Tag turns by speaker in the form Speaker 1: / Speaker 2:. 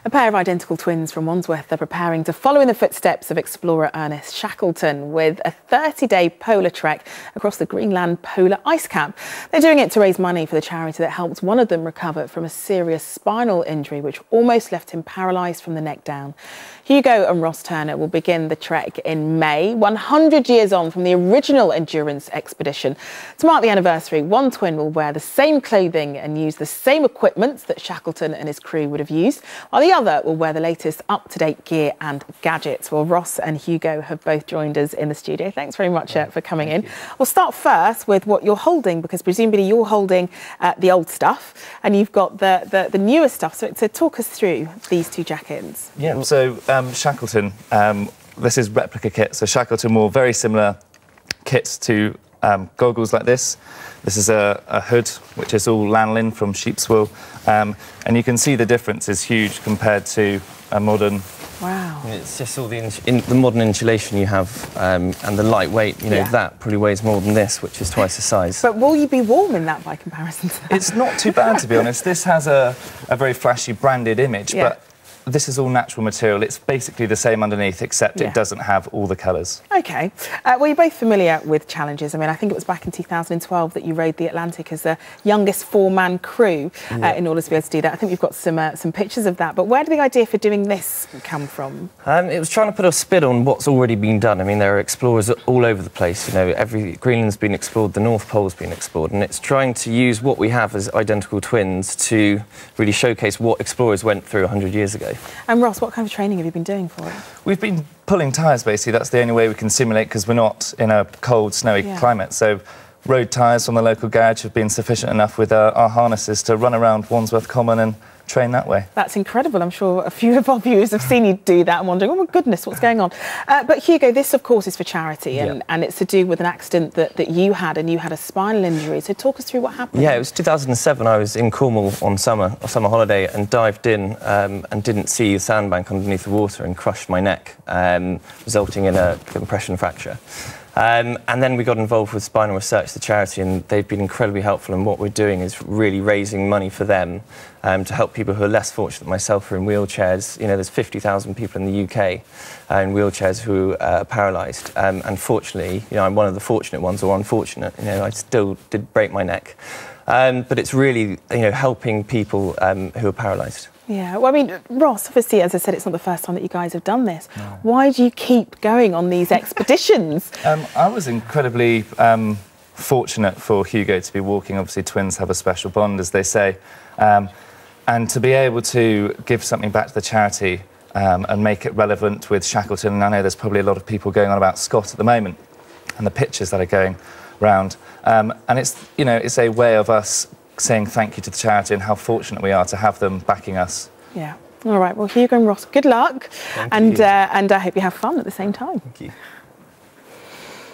Speaker 1: A pair of identical twins from Wandsworth are preparing to follow in the footsteps of explorer Ernest Shackleton with a 30-day polar trek across the Greenland polar ice cap. They're doing it to raise money for the charity that helped one of them recover from a serious spinal injury which almost left him paralysed from the neck down. Hugo and Ross Turner will begin the trek in May, 100 years on from the original endurance expedition. To mark the anniversary, one twin will wear the same clothing and use the same equipment that Shackleton and his crew would have used, while the other will wear the latest up-to-date gear and gadgets. Well, Ross and Hugo have both joined us in the studio. Thanks very much for coming in. We'll start first with what you're holding, because presumably you're holding the old stuff and you've got the newer stuff. So talk us through these two jackets.
Speaker 2: Yeah, so Shackleton, this is replica kit. So Shackleton wore very similar kits to goggles like this. This is a hood, which is all lanolin from sheep's wool. And you can see the difference is huge compared to a modern...
Speaker 1: Wow.
Speaker 3: It's just all the modern insulation you have and the lightweight, you know, that probably weighs more than this, which is twice the size.
Speaker 1: But will you be warm in that by comparison to that?
Speaker 2: It's not too bad, to be honest. This has a very flashy branded image, but this is all natural material. It's basically the same underneath, except it doesn't have all the colours.
Speaker 1: OK. Well, you're both familiar with challenges. I mean, I think it was back in 2012 that you rode the Atlantic as the youngest four-man crew in order to be able to do that. I think we've got some pictures of that. But where did the idea for doing this come from?
Speaker 3: It was trying to put a spin on what's already been done. I mean, there are explorers all over the place. You know, Greenland's been explored, the North Pole's been explored, and it's trying to use what we have as identical twins to really showcase what explorers went through 100 years ago.
Speaker 1: And Ross, what kind of training have you been doing for it?
Speaker 2: We've been pulling tyres, basically. That's the only way we can simulate, because we're not in a cold, snowy climate. So road tyres from the local garage have been sufficient enough with our harnesses to run around Wandsworth Common and train that way. That's
Speaker 1: incredible. I'm sure a few of our viewers have seen you do that and wondering, oh my goodness, what's going on? But Hugo, this of course is for charity, and it's to do with an accident that you had, and you had a spinal injury. So talk us through what happened.
Speaker 3: Yeah, it was 2007. I was in Cornwall on summer holiday and dived in and didn't see the sandbank underneath the water and crushed my neck, resulting in a compression fracture. And then we got involved with Spinal Research, the charity, and they've been incredibly helpful. And what we're doing is really raising money for them to help people who are less fortunate than myself, who are in wheelchairs. You know, there's 50,000 people in the UK in wheelchairs who are paralysed. And fortunately, you know, I'm one of the fortunate ones, or unfortunate. You know, I still did break my neck. But it's really, you know, helping people who are paralysed.
Speaker 1: Yeah, well, I mean, Ross, obviously, as I said, it's not the first time that you guys have done this. No. Why do you keep going on these expeditions?
Speaker 2: I was incredibly fortunate for Hugo to be walking. Obviously, twins have a special bond, as they say. And to be able to give something back to the charity and make it relevant with Shackleton. And I know there's probably a lot of people going on about Scott at the moment and the pictures that are going round. And it's, you know, it's a way of us saying thank you to the charity and how fortunate we are to have them backing us.
Speaker 1: Yeah. All right. Well, Hugo and Ross, good luck. And I hope you have fun at the same time.
Speaker 3: Thank you.